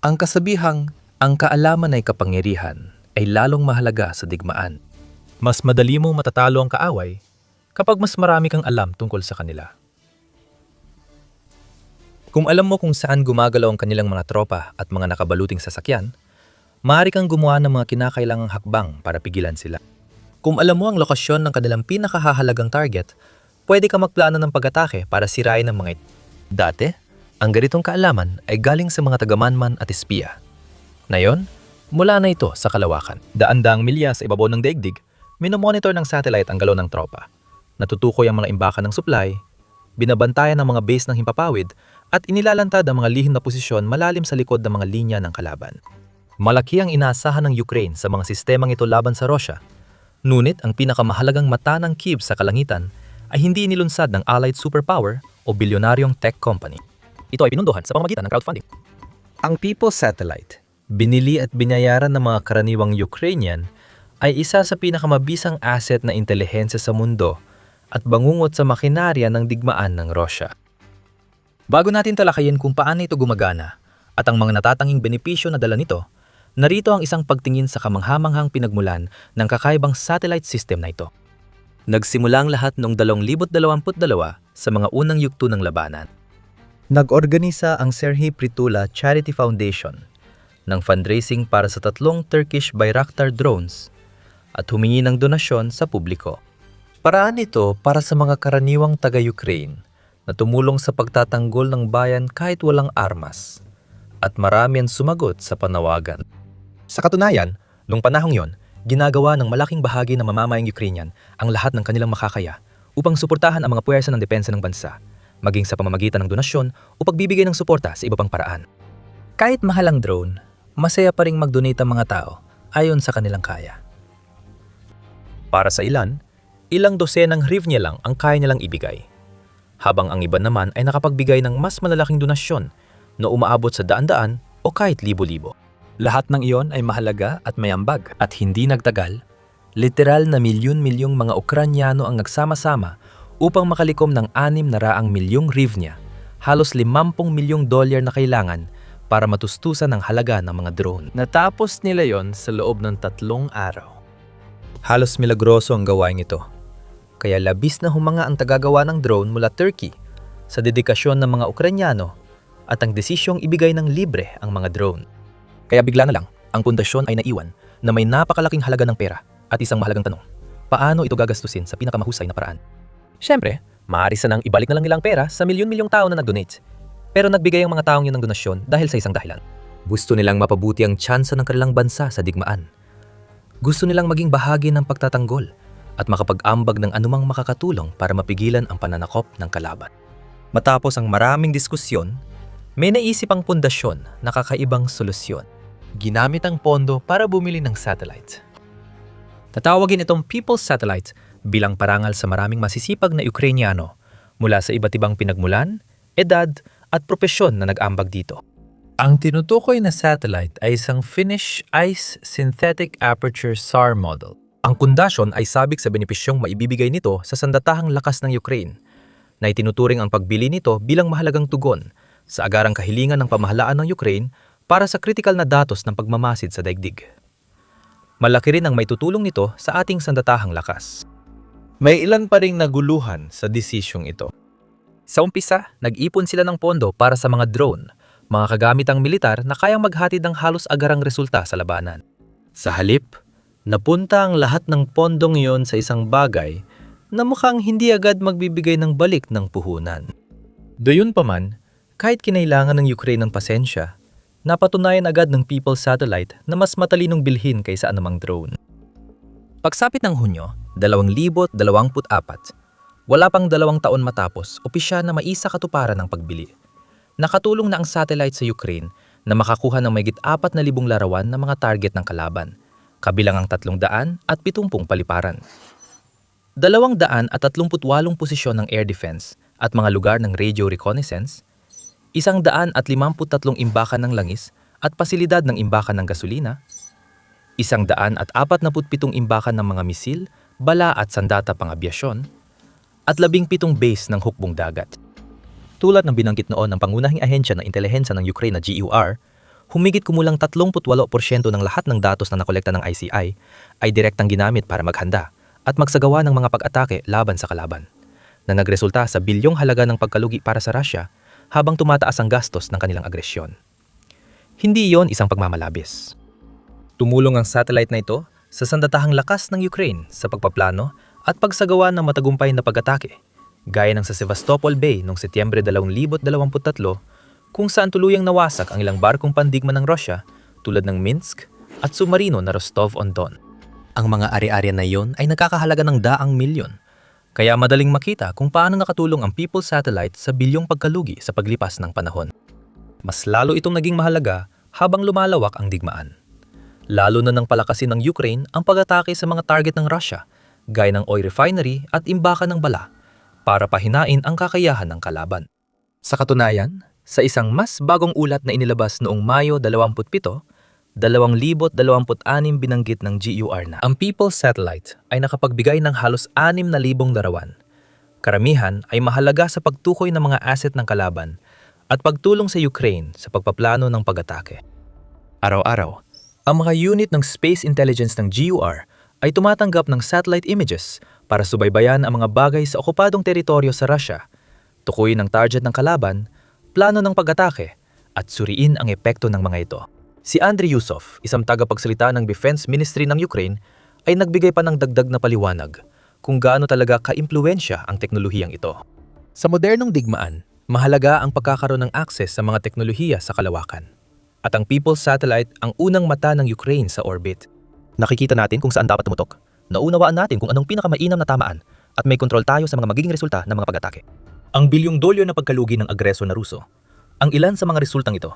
Ang kasabihang, ang kaalaman ay kapangyarihan, ay lalong mahalaga sa digmaan. Mas madali mong matatalo ang kaaway kapag mas marami kang alam tungkol sa kanila. Kung alam mo kung saan gumagalaw ang kanilang mga tropa at mga nakabaluting sasakyan, maaari kang gumawa ng mga kinakailangang hakbang para pigilan sila. Kung alam mo ang lokasyon ng kanilang pinakahahalagang target, pwede kang magplano ng pag-atake para sirain ang mga ito. Dati, ang ganitong kaalaman ay galing sa mga taga-manman at espiya. Ngayon, mula na ito sa kalawakan. Daan-daang milya sa ibabaw ng daigdig, minomonitor ng satellite ang galaw ng tropa. Natutukoy ang mga imbakan ng supply, binabantayan ang mga base ng himpapawid, at inilalantad ang mga lihim na posisyon malalim sa likod ng mga linya ng kalaban. Malaki ang inaasahan ng Ukraine sa mga sistemang ito laban sa Russia. Ngunit ang pinakamahalagang mata ng Kyiv sa kalangitan ay hindi inilunsad ng Allied Superpower o bilyonaryong tech company. Ito ay pinunduhan sa pamamagitan ng crowdfunding. Ang People's Satellite, binili at binayaran ng mga karaniwang Ukrainian, ay isa sa pinakamabisang asset na intelihensya sa mundo at bangungot sa makinarya ng digmaan ng Russia. Bago natin talakayin kung paano ito gumagana at ang mga natatanging benepisyo na dala nito, narito ang isang pagtingin sa kamanghamanghang pinagmulan ng kakaibang satellite system na ito. Nagsimula ang lahat noong 2022 sa mga unang yugto ng labanan. Nag-organisa ang Serhiy Prytula Charity Foundation ng fundraising para sa 3 Turkish Bayraktar drones at humingi ng donasyon sa publiko. Paraan ito para sa mga karaniwang taga-Ukraine na tumulong sa pagtatanggol ng bayan kahit walang armas, at marami ang sumagot sa panawagan. Sa katunayan, noong panahong yon, ginagawa ng malaking bahagi ng mamamayang Ukrainian ang lahat ng kanilang makakaya upang suportahan ang mga puwersa ng depensa ng bansa, maging sa pamamagitan ng donasyon o pagbibigay ng suporta sa iba pang paraan. Kahit mahal ang drone, masaya pa ring mag-donate ang mga tao ayon sa kanilang kaya. Para sa ilan, ilang dosenang hryvnia lang ang kaya nilang ibigay, habang ang iba naman ay nakapagbigay ng mas malalaking donasyon na umaabot sa daan-daan o kahit libo-libo. Lahat ng iyon ay mahalaga at mayambag, at hindi nagtagal, literal na milyon-milyong mga Ukrainyano ang nagsama-sama upang makalikom ng 600 milyong hryvnia, halos $50 milyong na kailangan para matustusan ang halaga ng mga drone. Natapos nila yon sa loob ng 3 araw. Halos milagroso ang gawain ito, kaya labis na humanga ang tagagawa ng drone mula Turkey sa dedikasyon ng mga Ukrainyano at ang desisyong ibigay ng libre ang mga drone. Kaya bigla na lang, ang pundasyon ay naiwan na may napakalaking halaga ng pera at isang mahalagang tanong: paano ito gagastusin sa pinakamahusay na paraan? Siyempre, maaari sanang ibalik na lang nilang pera sa milyon-milyong tao na nag-donate. Pero nagbigay ang mga taong yun ng donasyon dahil sa isang dahilan. Gusto nilang mapabuti ang tsansa ng kanilang bansa sa digmaan. Gusto nilang maging bahagi ng pagtatanggol at makapag-ambag ng anumang makakatulong para mapigilan ang pananakop ng kalaban. Matapos ang maraming diskusyon, may naisip ang pundasyon na kakaibang solusyon. Ginamit ang pondo para bumili ng satellites. Tatawagin itong People's Satellite bilang parangal sa maraming masisipag na Ukrainyano mula sa iba't ibang pinagmulan, edad at propesyon na nag-ambag dito. Ang tinutukoy na satellite ay isang Finnish Ice Synthetic Aperture SAR model. Ang pundasyon ay sabik sa benepisyong maibibigay nito sa sandatahang lakas ng Ukraine, na itinuturing ang pagbili nito bilang mahalagang tugon sa agarang kahilingan ng pamahalaan ng Ukraine para sa kritikal na datos ng pagmamasid sa daigdig. Malaki rin ang may tutulong nito sa ating sandatahang lakas. May ilan pa ring naguluhan sa desisyong ito. Sa umpisa, nag-ipon sila ng pondo para sa mga drone, mga kagamitang militar na kayang maghatid ng halos agarang resulta sa labanan. Sa halip, napunta ang lahat ng pondong iyon sa isang bagay na mukhang hindi agad magbibigay ng balik ng puhunan. Gayunpaman, kahit kinailangan ng Ukraine ng pasensya, napatunayan agad ng People's Satellite na mas matalinong bilhin kaysa anumang drone. Pagsapit ng Hunyo, 2024, wala pang 2 taon matapos, opisyal na maisa katuparan ng pagbili. Nakatulong na ang satellite sa Ukraine na makakuha ng mahigit 4,000 larawan ng mga target ng kalaban, kabilang ang 370 paliparan. 238 posisyon ng air defense at mga lugar ng radio reconnaissance, 153 imbakan ng langis at pasilidad ng imbakan ng gasolina, 147 imbakan ng mga misil, bala at sandata pang-abyasyon, at 17 base ng hukbong dagat. Tulad ng binanggit noon ng pangunahing ahensya ng intelihensya ng Ukraine na GUR, humigit kumulang 38% ng lahat ng datos na nakolekta ng ICI ay direktang ginamit para maghanda at magsagawa ng mga pag-atake laban sa kalaban, na nagresulta sa bilyong halaga ng pagkalugi para sa Russia habang tumataas ang gastos ng kanilang agresyon. Hindi iyon isang pagmamalabis. Tumulong ang satellite na ito sa sandatahang lakas ng Ukraine sa pagpaplano at pagsagawa ng matagumpay na pag-atake, gaya ng sa Sevastopol Bay noong Setyembre 2023 kung saan tuluyang nawasak ang ilang barkong pandigma ng Russia tulad ng Minsk at submarino na Rostov-on-Don. Ang mga ari-arian na iyon ay nagkakahalaga ng daang milyon, kaya madaling makita kung paano nakatulong ang People's Satellite sa bilyong pagkalugi sa paglipas ng panahon. Mas lalo itong naging mahalaga habang lumalawak ang digmaan. Lalo na nang palakasin ng Ukraine ang pag-atake sa mga target ng Russia, gaya ng oil refinery at imbakan ng bala, para pahinain ang kakayahan ng kalaban. Sa katunayan, sa isang mas bagong ulat na inilabas noong Mayo 27, 2026 binanggit ng GUR na ang People's Satellite ay nakapagbigay ng halos 6,000 larawan. Karamihan ay mahalaga sa pagtukoy ng mga asset ng kalaban at pagtulong sa Ukraine sa pagpaplano ng pag-atake. Araw-araw, ang mga unit ng space intelligence ng GUR ay tumatanggap ng satellite images para subaybayan ang mga bagay sa okupadong teritoryo sa Russia, tukuyin ang target ng kalaban, plano ng pag-atake, at suriin ang epekto ng mga ito. Si Andriy Yusov, isang tagapagsalita ng Defense Ministry ng Ukraine, ay nagbigay pa ng dagdag na paliwanag kung gaano talaga ka-impluwensya ang teknolohiyang ito. Sa modernong digmaan, mahalaga ang pagkakaroon ng akses sa mga teknolohiya sa kalawakan. At ang People's Satellite ang unang mata ng Ukraine sa orbit. Nakikita natin kung saan dapat tumutok. Naunawaan natin kung anong pinakamainam na tamaan at may kontrol tayo sa mga magiging resulta ng mga pag-atake. Ang bilyong dolyo na pagkalugi ng agresor na Ruso. Ang ilan sa mga resultang ito,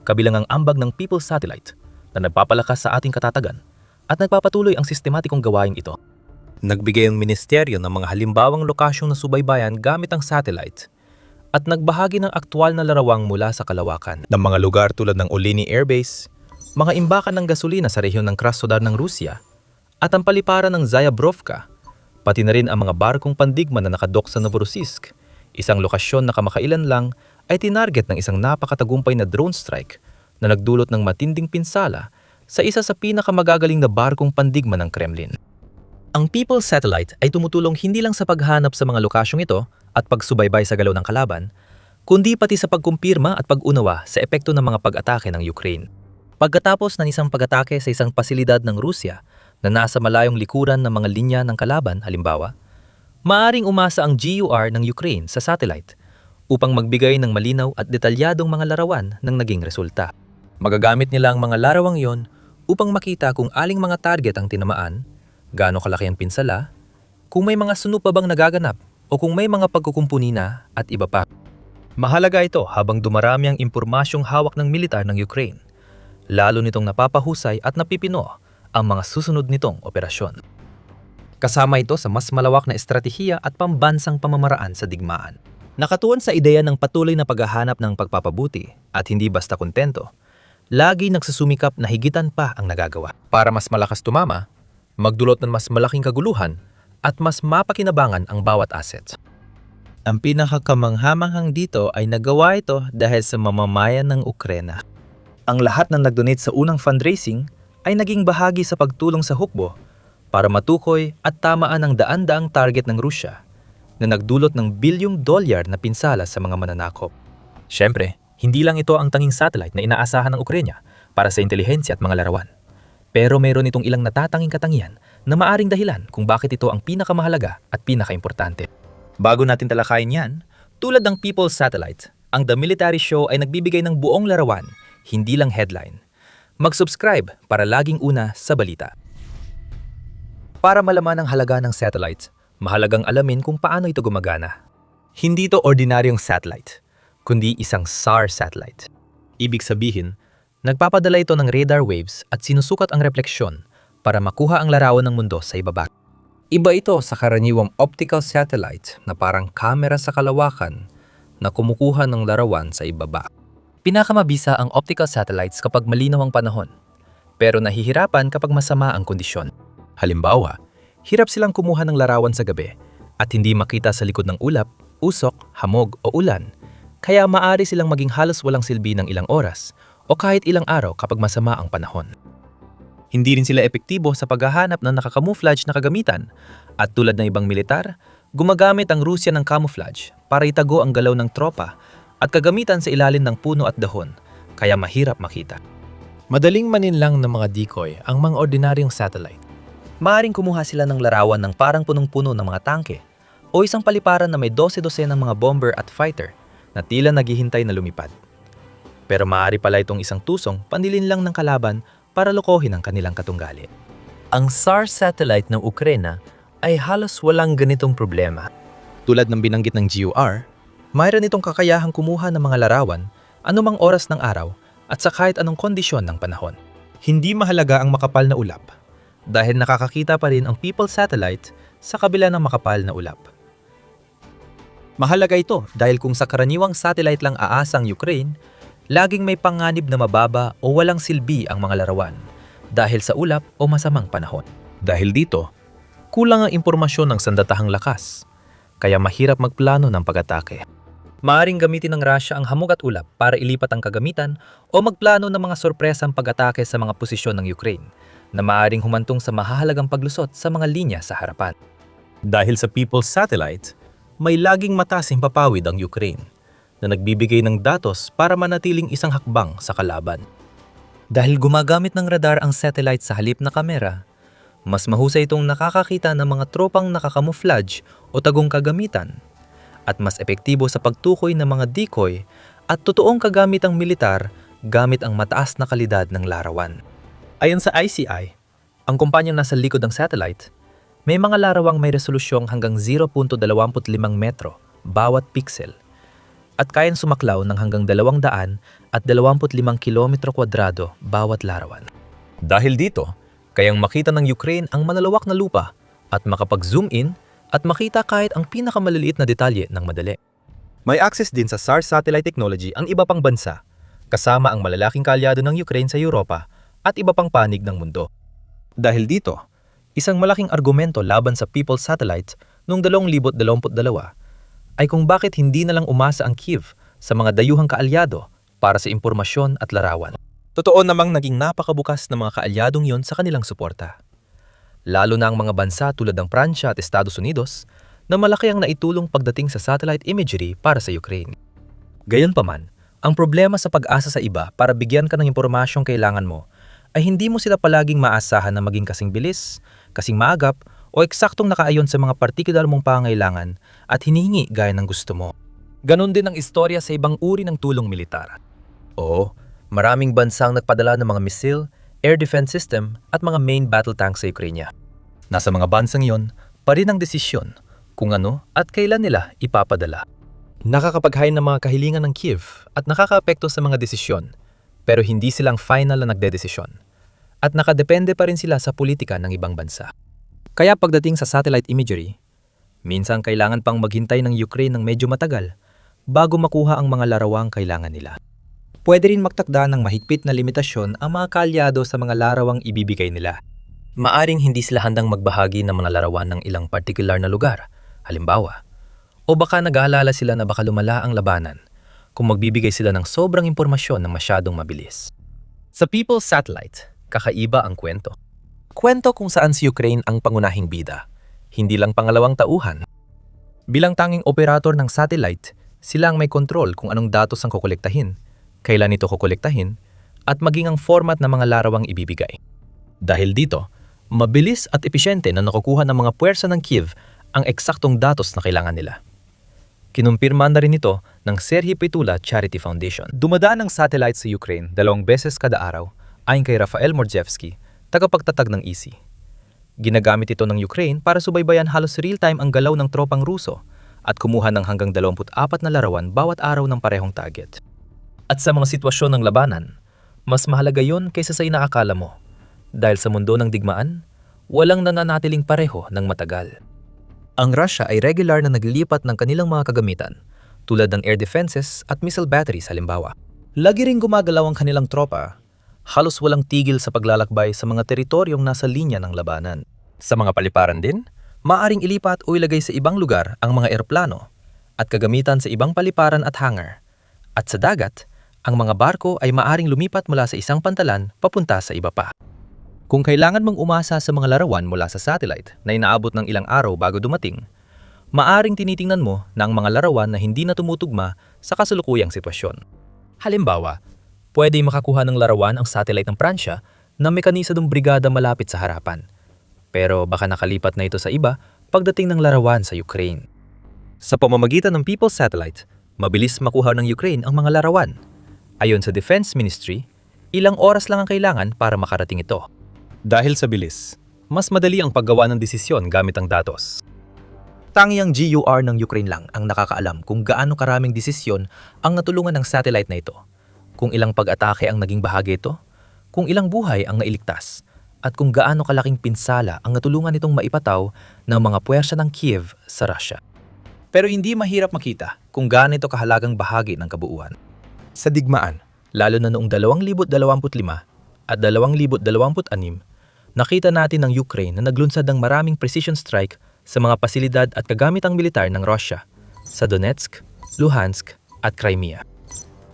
kabilang ang ambag ng People's Satellite na nagpapalakas sa ating katatagan at nagpapatuloy ang sistematikong gawain ito. Nagbigay ang ministeryo ng mga halimbawang lokasyong nasubaybayan gamit ang satellite at nagbahagi ng aktwal na larawang mula sa kalawakan ng mga lugar tulad ng Oleni Air Base, mga imbakan ng gasolina sa rehiyon ng Krasnodar ng Rusya, at ang paliparan ng Zayabrovka, pati na rin ang mga barkong pandigma na nakadok sa Novorossiysk, isang lokasyon na kamakailan lang ay tinarget ng isang napakatagumpay na drone strike na nagdulot ng matinding pinsala sa isa sa pinakamagagaling na barkong pandigma ng Kremlin. Ang People's Satellite ay tumutulong hindi lang sa paghanap sa mga lokasyong ito at pagsubaybay sa galaw ng kalaban, kundi pati sa pagkumpirma at pag-unawa sa epekto ng mga pag-atake ng Ukraine. Pagkatapos ng isang pag-atake sa isang pasilidad ng Rusya na nasa malayong likuran ng mga linya ng kalaban, halimbawa, maaring umasa ang GUR ng Ukraine sa satellite upang magbigay ng malinaw at detalyadong mga larawan ng naging resulta. Magagamit nila ang mga larawang iyon upang makita kung aling mga target ang tinamaan, gaano kalaki ang pinsala, kung may mga sunog pa bang nagaganap o kung may mga pagkukumpuni na at iba pa. Mahalaga ito habang dumarami ang impormasyong hawak ng militar ng Ukraine, lalo nitong napapahusay at napipino ang mga susunod nitong operasyon. Kasama ito sa mas malawak na estratehiya at pambansang pamamaraan sa digmaan. Nakatuon sa ideya ng patuloy na paghahanap ng pagpapabuti at hindi basta kontento, lagi nagsusumikap na higitan pa ang nagagawa para mas malakas tumama, magdulot ng mas malaking kaguluhan at mas mapakinabangan ang bawat asset. Ang pinakakamanghamanghang dito ay nagawa ito dahil sa mamamayan ng Ukraina. Ang lahat ng nag-donate sa unang fundraising ay naging bahagi sa pagtulong sa hukbo para matukoy at tamaan ang daan-daang target ng Rusya na nagdulot ng bilyong dolyar na pinsala sa mga mananakop. Siyempre, hindi lang ito ang tanging satellite na inaasahan ng Ukraina para sa intelihensya at mga larawan. Pero mayroon itong ilang natatanging katangian na maaring dahilan kung bakit ito ang pinakamahalaga at pinakaimportante. Bago natin talakayin yan, tulad ng People's Satellite, ang The Military Show ay nagbibigay ng buong larawan, hindi lang headline. Mag-subscribe para laging una sa balita. Para malaman ang halaga ng satellite, mahalagang alamin kung paano ito gumagana. Hindi ito ordinaryong satellite, kundi isang SAR satellite. Ibig sabihin, nagpapadala ito ng radar waves at sinusukat ang refleksyon para makuha ang larawan ng mundo sa ibaba. Iba ito sa karaniwang optical satellite na parang kamera sa kalawakan na kumukuha ng larawan sa ibaba. Pinakamabisa ang optical satellites kapag malinaw ang panahon, pero nahihirapan kapag masama ang kondisyon. Halimbawa, hirap silang kumuha ng larawan sa gabi at hindi makita sa likod ng ulap, usok, hamog o ulan, kaya maaari silang maging halos walang silbi ng ilang oras o kahit ilang araw kapag masama ang panahon. Hindi rin sila epektibo sa paghahanap ng nakakamuflage na kagamitan at tulad ng ibang militar, gumagamit ang Rusya ng camouflage para itago ang galaw ng tropa at kagamitan sa ilalim ng puno at dahon, kaya mahirap makita. Madaling maninlang ng mga decoy ang mga ordinaryong satellite. Maaring kumuha sila ng larawan ng parang punong-puno ng mga tangke o isang paliparan na may 12-12 ng mga bomber at fighter na tila naghihintay na lumipad. Pero maaari pala itong isang tusong pandilin lang ng kalaban para lokohin ang kanilang katunggali. Ang SAR satellite ng Ukraine ay halos walang ganitong problema. Tulad ng binanggit ng GUR, mayroon itong kakayahang kumuha ng mga larawan anumang oras ng araw at sa kahit anong kondisyon ng panahon. Hindi mahalaga ang makapal na ulap dahil nakakakita pa rin ang People satellite sa kabila ng makapal na ulap. Mahalaga ito dahil kung sa karaniwang satellite lang aasang Ukraine, laging may panganib na mababa o walang silbi ang mga larawan dahil sa ulap o masamang panahon. Dahil dito, kulang ang impormasyon ng sandatahang lakas, kaya mahirap magplano ng pag-atake. Maaring gamitin ng Russia ang hamog at ulap para ilipat ang kagamitan o magplano ng mga sorpresang pag-atake sa mga posisyon ng Ukraine na maaring humantong sa mahahalagang paglusot sa mga linya sa harapan. Dahil sa People's Satellite, may laging matasing papawid ang Ukraine na nagbibigay ng datos para manatiling isang hakbang sa kalaban. Dahil gumagamit ng radar ang satellite sa halip na kamera, mas mahusay itong nakakakita ng mga tropang nakakamuflage o tagong kagamitan at mas epektibo sa pagtukoy ng mga decoy at totoong kagamitang militar gamit ang mataas na kalidad ng larawan. Ayon sa ICI, ang kumpanyang nasa likod ng satellite, may mga larawang may resolusyong hanggang 0.25 metro bawat pixel at kayang sumaklaw ng hanggang 225 kilometro kwadrado bawat larawan. Dahil dito, kayang makita ng Ukraine ang malalawak na lupa at makapag-zoom in at makita kahit ang pinakamaliliit na detalye ng madali. May access din sa SAR satellite technology ang iba pang bansa, kasama ang malalaking kaalyado ng Ukraine sa Europa at iba pang panig ng mundo. Dahil dito, isang malaking argumento laban sa People's Satellite noong 2022 ay kung bakit hindi na lang umasa ang Kyiv sa mga dayuhang kaalyado para sa impormasyon at larawan. Totoo namang naging napakabukas ng mga kaalyadong yon sa kanilang suporta. Lalo na ang mga bansa tulad ng Pransya at Estados Unidos na malaki ang naitulong pagdating sa satellite imagery para sa Ukraine. Gayunpaman, ang problema sa pag-asa sa iba para bigyan ka ng impormasyong kailangan mo ay hindi mo sila palaging maasahan na maging kasing bilis, kasing maagap, o eksaktong nakaayon sa mga partikular mong pangangailangan at hinihingi gaya ng gusto mo. Ganon din ang istorya sa ibang uri ng tulong militar. Oo, maraming bansang nagpadala ng mga missile, air defense system at mga main battle tanks sa Ukraine. Nasa mga bansang yon pa rin ang desisyon kung ano at kailan nila ipapadala. Nakakapaghain ng mga kahilingan ng Kyiv at nakakaapekto sa mga desisyon, pero hindi silang final na nagdedesisyon. At nakadepende pa rin sila sa politika ng ibang bansa. Kaya pagdating sa satellite imagery, minsan kailangan pang maghintay ng Ukraine ng medyo matagal bago makuha ang mga larawang kailangan nila. Pwede rin magtakda ng mahigpit na limitasyon ang mga kaalyado sa mga larawang ibibigay nila. Maaring hindi sila handang magbahagi ng mga larawan ng ilang partikular na lugar, halimbawa, o baka nag-aalala sila na baka lumala ang labanan kung magbibigay sila ng sobrang impormasyon ng masyadong mabilis. Sa People's Satellite, kakaiba ang kwento. Kwento kung saan si Ukraine ang pangunahing bida, hindi lang pangalawang tauhan. Bilang tanging operator ng satellite, sila ang may kontrol kung anong datos ang kukolektahin, kailan ito kukolektahin, at maging ang format ng mga larawang ibibigay. Dahil dito, mabilis at episyente na nakukuha ng mga puwersa ng Kyiv ang eksaktong datos na kailangan nila. Kinumpirman na rin ito ng Serhiy Pytula Charity Foundation. Dumadaan ang satellite sa Ukraine 2 beses kada araw ayon kay Rafael Morjevsky, tagapagtatag ng EC. Ginagamit ito ng Ukraine para subaybayan halos real-time ang galaw ng tropang Ruso at kumuha ng hanggang 24 na larawan bawat araw ng parehong target. At sa mga sitwasyon ng labanan, mas mahalaga yon kaysa sa inaakala mo dahil sa mundo ng digmaan, walang nananatiling pareho ng matagal. Ang Russia ay regular na naglilipat ng kanilang mga kagamitan tulad ng air defenses at missile batteries halimbawa. Lagi ring gumagalaw ang kanilang tropa, halos walang tigil sa paglalakbay sa mga teritoryong nasa linya ng labanan. Sa mga paliparan din, maaring ilipat o ilagay sa ibang lugar ang mga eroplano at kagamitan sa ibang paliparan at hangar. At sa dagat, Ang mga barko ay maaring lumipat mula sa isang pantalan papunta sa iba pa. Kung kailangan mong umasa sa mga larawan mula sa satellite na inaabot ng ilang araw bago dumating, maaring tinitingnan mo na ang mga larawan na hindi na tumutugma sa kasalukuyang sitwasyon. Halimbawa, pwede makakuha ng larawan ang satellite ng Pransya na mekanisadong brigada malapit sa harapan. Pero baka nakalipat na ito sa iba pagdating ng larawan sa Ukraine. Sa pamamagitan ng People's Satellite, mabilis makuha ng Ukraine ang mga larawan. Ayon sa Defense Ministry, ilang oras lang ang kailangan para makarating ito. Dahil sa bilis, mas madali ang paggawa ng desisyon gamit ang datos. Tangi ang GUR ng Ukraine lang ang nakakaalam kung gaano karaming desisyon ang natulungan ng satellite na ito, kung ilang pag-atake ang naging bahagi ito, kung ilang buhay ang nailigtas, at kung gaano kalaking pinsala ang natulungan nitong maipataw ng mga puwersa ng Kiev sa Russia. Pero hindi mahirap makita kung gaano ito kahalagang bahagi ng kabuuan. Sa digmaan, lalo na noong 2025 at 2026, nakita natin ng Ukraine na naglunsad ng maraming precision strike sa mga pasilidad at kagamitang militar ng Russia sa Donetsk, Luhansk at Crimea.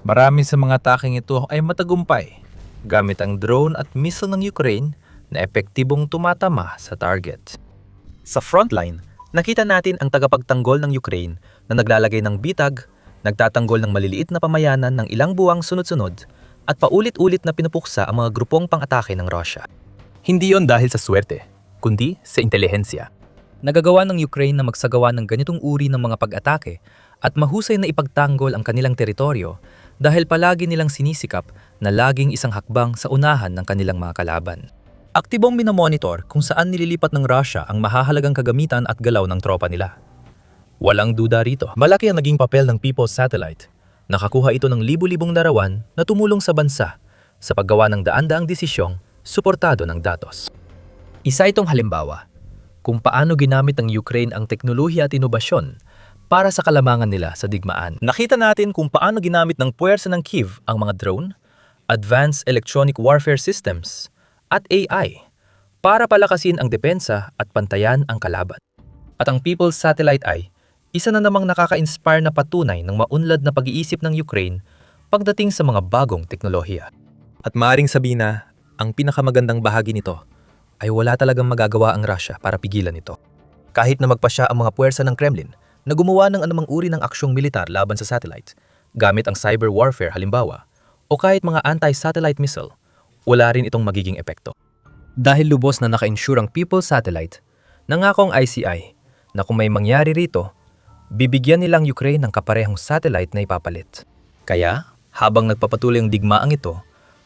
Marami sa mga ataking ito ay matagumpay gamit ang drone at missile ng Ukraine na epektibong tumatama sa target. Sa frontline, nakita natin ang tagapagtanggol ng Ukraine na naglalagay ng bitag, nagtatanggol ng maliliit na pamayanan ng ilang buwang sunod-sunod at paulit-ulit na pinupuksa ang mga grupong pang-atake ng Russia. Hindi yon dahil sa swerte, kundi sa intelihensya. Nagagawa ng Ukraine na magsagawa ng ganitong uri ng mga pag-atake at mahusay na ipagtanggol ang kanilang teritoryo dahil palagi nilang sinisikap na laging isang hakbang sa unahan ng kanilang mga kalaban. Aktibong minomonitor kung saan nililipat ng Russia ang mahahalagang kagamitan at galaw ng tropa nila. Walang duda rito, malaki ang naging papel ng People's Satellite. Nakakuha ito ng libu-libong larawan na tumulong sa bansa sa paggawa ng daan-daang desisyong suportado ng datos. Isa itong halimbawa kung paano ginamit ng Ukraine ang teknolohiya at inobasyon para sa kalamangan nila sa digmaan. Nakita natin kung paano ginamit ng puwersa ng Kiev ang mga drone, advanced electronic warfare systems, at AI para palakasin ang depensa at pantayan ang kalaban. At ang People's Satellite ay isa na namang nakaka-inspire na patunay ng maunlad na pag-iisip ng Ukraine pagdating sa mga bagong teknolohiya. At maaaring sabihin na ang pinakamagandang bahagi nito ay wala talagang magagawa ang Russia para pigilan ito. Kahit na magpasya ang mga puwersa ng Kremlin na gumawa ng anumang uri ng aksyong militar laban sa satellite, gamit ang cyber warfare halimbawa, o kahit mga anti-satellite missile, wala rin itong magiging epekto. Dahil lubos na naka-insure ang People's Satellite, nangako ang ICI na kung may mangyari rito, bibigyan nilang Ukraine ng kaparehong satellite na ipapalit. Kaya, habang nagpapatuloy ang digmaang ito,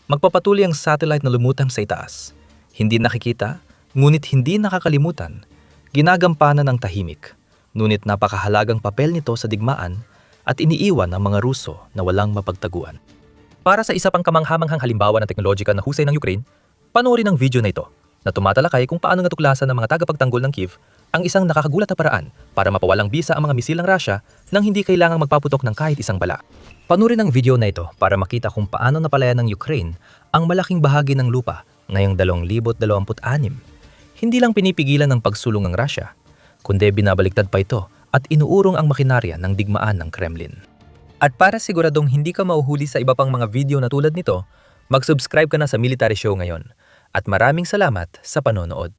magpapatuloy ang satellite na lumutang sa itaas. Hindi nakikita, ngunit hindi nakakalimutan. Ginagampanan ng tahimik, ngunit napakahalagang papel nito sa digmaan at iniiwan ng mga Ruso na walang mapagtaguan. Para sa isa pang kamanghamanghang halimbawa ng teknolohika na husay ng Ukraine, panoorin ang video na ito na tumatalakay kung paano natuklasan ng mga tagapagtanggol ng Kiev ang isang nakakagulat na paraan para mapawalang bisa ang mga misil ng Russia nang hindi kailangang magpaputok ng kahit isang bala. Panoorin ang video na ito para makita kung paano napalayan ng Ukraine ang malaking bahagi ng lupa ngayong 2026. Hindi lang pinipigilan ng pagsulong ng Russia, kundi binabaliktad pa ito at inuurong ang makinarya ng digmaan ng Kremlin. At para siguradong hindi ka mauhuli sa iba pang mga video na tulad nito, mag-subscribe ka na sa Military Show ngayon. At maraming salamat sa panonood.